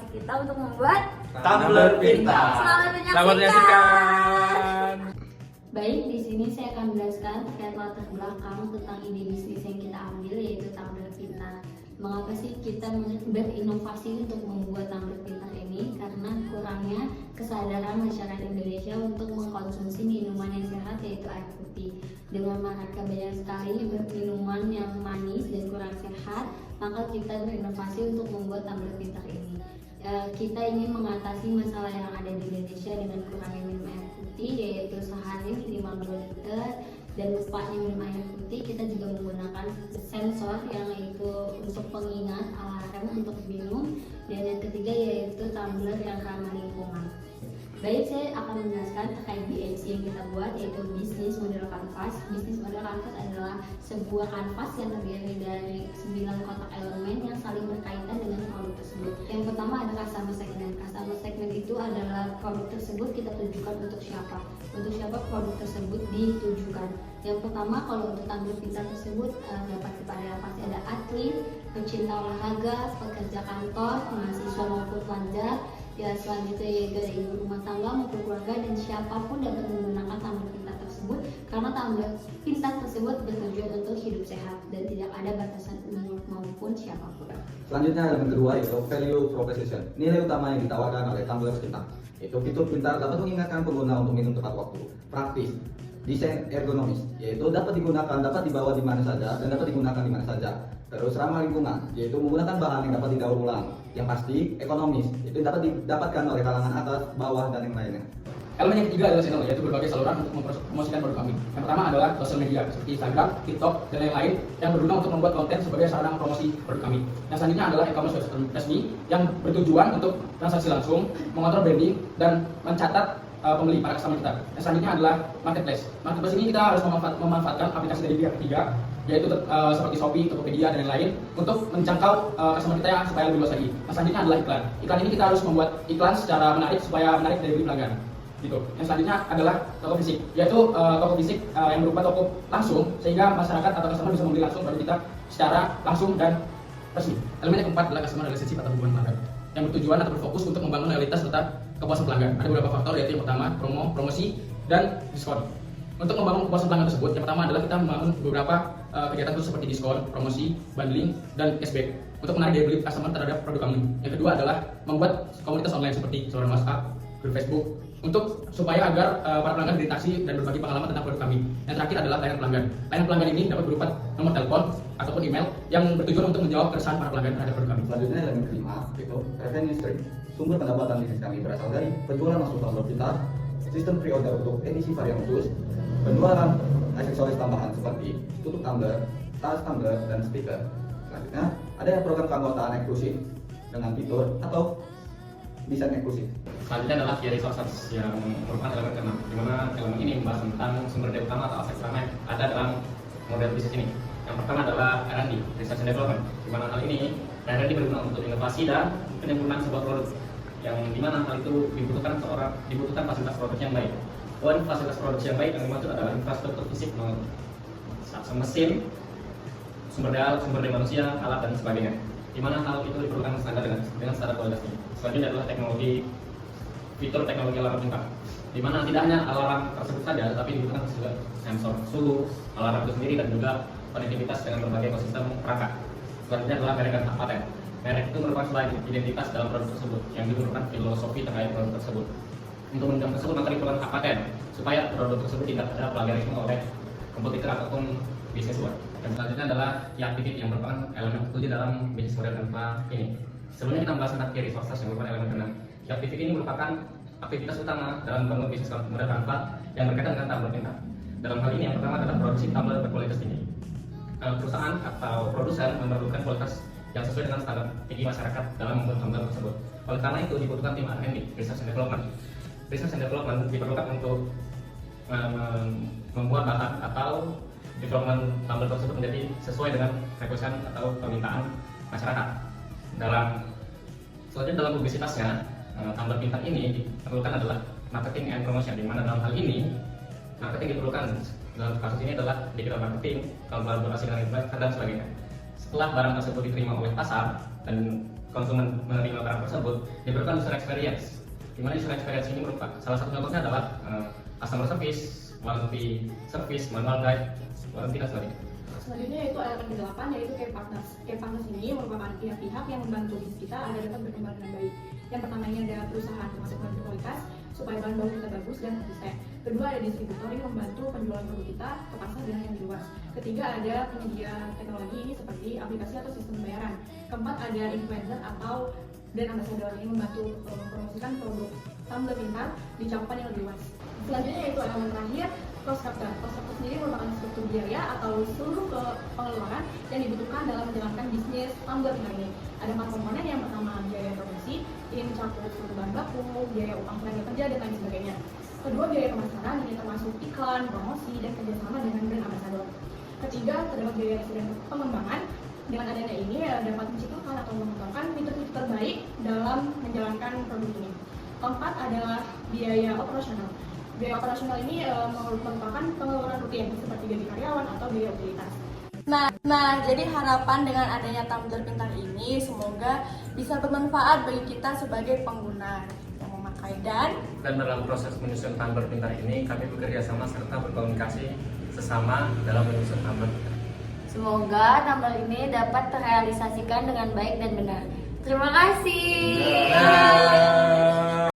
kita untuk membuat Tumbler pintar. Selamat Selamat menyaksikan. Baik, di sini saya akan menjelaskan terkait latar belakang tentang ide bisnis yang kita ambil, yaitu tumbler pintar. Mengapa sih kita berinovasi untuk membuat tumbler pintar ini? Karena kurangnya kesadaran masyarakat Indonesia untuk mengkonsumsi minuman yang sehat, yaitu air putih. Dengan mereka banyak sekali minuman yang manis dan kurang sehat, maka kita berinovasi untuk membuat tumbler pintar ini. Kita ingin mengatasi masalah yang ada di Indonesia dengan kurangnya minum air putih, yaitu sehari minimal 2 liter, dan lupanya minum air putih. Kita juga menggunakan sensor yang itu untuk pengingat alarm untuk minum, dan yang ketiga yaitu tumbler yang ramah lingkungan. Baik, saya akan menjelaskan terkait BMC yang kita buat, yaitu bisnis model kanvas. Bisnis model kanvas adalah sebuah kanvas yang terdiri dari 9 kotak elemen yang saling berkaitan dengan produk tersebut. Yang pertama adalah customer segment. Customer segment itu adalah produk tersebut kita tujukan untuk siapa? Untuk siapa produk tersebut ditujukan? Yang pertama, kalau untuk tumbler pintar tersebut dapat kepada pasti ada atlet, pecinta olahraga, pekerja kantor, mahasiswa maupun pelajar. Ya, selanjutnya yaitu ada ibu rumah tangga maupun keluarga, dan siapapun dapat menggunakan tumbler pintar tersebut karena tumbler pintar tersebut bertujuan untuk hidup sehat dan tidak ada batasan umur maupun siapapun. Selanjutnya elemen kedua yaitu value proposition. Nilai utama yang ditawarkan oleh tumbler pintar. Itu fitur pintar dapat mengingatkan pengguna untuk minum tepat waktu, praktis, desain ergonomis, yaitu dapat digunakan, dapat dibawa di mana saja dan dapat digunakan di mana saja. Terus ramah lingkungan, yaitu menggunakan bahan yang dapat didaur ulang. Yang pasti ekonomis, itu dapat didapatkan oleh kalangan atas, bawah, dan yang lainnya. Elemen yang ketiga adalah channel, yaitu berbagai saluran untuk mempromosikan produk kami. Yang pertama adalah sosial media seperti Instagram, TikTok, dan lain-lain yang berguna untuk membuat konten sebagai sarana promosi produk kami. Yang selanjutnya adalah e-commerce website resmi yang bertujuan untuk transaksi langsung, mengontrol branding, dan mencatat pembeli para customer kita. Yang selanjutnya adalah marketplace. Marketplace ini kita harus memanfaatkan aplikasi dari pihak ketiga, yaitu seperti Shopee, Tokopedia, dan lain-lain untuk menjangkau customer kita ya, supaya lebih luas lagi. Yang selanjutnya adalah iklan. Iklan ini kita harus membuat iklan secara menarik supaya menarik dari pelanggan. Gitu. Yang selanjutnya adalah toko fisik, yaitu toko fisik yang berupa toko langsung sehingga masyarakat atau customer bisa membeli langsung pada kita secara langsung dan resmi. Elemen yang keempat adalah customer relationship atau hubungan pelanggan yang bertujuan atau berfokus untuk membangun loyalitas serta kepuasan pelanggan. Ada beberapa faktor, yaitu yang pertama promosi dan diskon. Untuk membangun kepuasan pelanggan tersebut, yang pertama adalah kita membangun beberapa kegiatan khusus seperti diskon, promosi, bundling, dan cashback untuk menarik daya beli customer terhadap produk kami. Yang kedua adalah membuat komunitas online seperti saluran WhatsApp, grup Facebook, untuk supaya agar para pelanggan berinteraksi dan berbagi pengalaman tentang produk kami. Yang terakhir adalah layanan pelanggan. Layanan pelanggan ini dapat berupa nomor telepon ataupun email yang bertujuan untuk menjawab keresahan para pelanggan terhadap produk kami. Selanjutnya elemen kelima yaitu revenue stream. Sumber pendapatan bisnis kami berasal dari penjualan langsung tumbler pintar, sistem pre-order untuk edisi varian khusus, penjualan aksesoris tambahan seperti tutup tumbler, tas tumbler, dan stiker. Selanjutnya ada program keanggotaan eksklusif dengan fitur atau desain eksklusif. Selanjutnya adalah key resources yang merupakan elemen keenam, di mana elemen ini membahas tentang sumber daya utama atau aset utama yang ada dalam model bisnis ini. Yang pertama adalah R&D, Research and Development, di mana hal ini R&D berguna untuk inovasi dan penyempurnaan sebuah produk, yang dimana hal itu dibutuhkan fasilitas produksi yang baik. Dan fasilitas produksi yang baik yang dimaksud adalah infrastruktur fisik, mesin, sumber daya manusia, alat, dan sebagainya. Di mana hal itu diperlukan standar dengan standar kualitas tinggi. Selanjutnya adalah fitur teknologi alarm pintar, di mana tidak hanya alarm tersebut saja, tetapi dibutuhkan juga sensor suhu, alarm itu sendiri, dan juga konektivitas dengan berbagai ekosistem perangkat. Selanjutnya adalah merek dan hak paten. Merek itu merupakan sebuah identitas dalam produk tersebut yang merupakan filosofi terkait produk tersebut. Untuk menunjang tersebut maka diperlukan hak paten supaya produk tersebut tidak ada plagiarisme oleh kompetitor ataupun bisnis luar. Dan selanjutnya adalah key activity yang merupakan elemen ketujuh dalam bisnis model tanpa ini. Sebelumnya kita membahas tentang key resources yang merupakan elemen keenam. Key activity ini merupakan aktivitas utama dalam membangun bisnis model tanpa yang berkaitan dengan tumbler pintar. Dalam hal ini yang pertama adalah produksi tumbler berkualitas tinggi. Perusahaan atau produsen memerlukan kualitas yang sesuai dengan standar tinggi masyarakat dalam membuat tumbler tersebut. Oleh karena itu dibutuhkan tim R&D, Research and Development. Research and Development diperlukan untuk membuat bahan atau development tumbler tersebut menjadi sesuai dengan requestan atau permintaan masyarakat. Selanjutnya dalam publisitasnya, tumbler pintar ini diperlukan adalah marketing and promotion, di mana dalam hal ini marketing diperlukan. Dalam kasus ini adalah digital marketing, kolaborasi dengan influencer, dan sebagainya. Setelah barang tersebut diterima oleh pasar dan konsumen menerima barang tersebut diberikan user experience. Di mana user experience ini merupakan salah satu contohnya adalah customer service, warranty service, manual guide, warranty dan sebagainya. Selanjutnya yaitu elemen ke-8 yaitu care partners. Care partners ini merupakan pihak-pihak yang membantu bisnis kita agar dapat berkembang dengan baik. Yang pertama ini ada perusahaan termasuk produk kualitas supaya bahan baku kita bagus dan konsisten. Kedua ada distributor yang membantu penjualan produk kita ke pasar dan yang luas. Ketiga ada penyedia teknologi ini seperti aplikasi atau sistem pembayaran. Keempat ada influencer atau dan ambasador yang membantu mempromosikan produk Tumblr Pintar di cakupan yang lebih luas. Selanjutnya yaitu elemen terakhir cost structure. Cost structure sendiri merupakan struktur biaya atau seluruh pengeluaran yang dibutuhkan dalam menjalankan bisnis Tumblr Pintar ini. Ada 4 komponen. Yang pertama biaya produksi, ini mencakup seluruh bahan baku, biaya upah tenaga kerja dan lain sebagainya. Kedua biaya pemasaran, ini termasuk iklan, promosi dan kerjasama dengan brand ambasador. Ketiga terdapat biaya riset dan pengembangan. Dengan adanya ini dapat menciptakan atau mengembangkan fitur-fitur terbaik dalam menjalankan produk ini. Keempat adalah biaya operasional. Biaya operasional ini merupakan pengeluaran rutin seperti gaji karyawan atau biaya utilitas. Nah, jadi harapan dengan adanya Tumblr Pintar ini semoga bisa bermanfaat bagi kita sebagai pengguna yang memakai dan dalam proses menyusun Tumblr Pintar ini kami bekerja sama serta berkomunikasi sesama dalam menyusun Tumblr Pintar. Semoga Tumblr ini dapat terrealisasikan dengan baik dan benar. Terima kasih.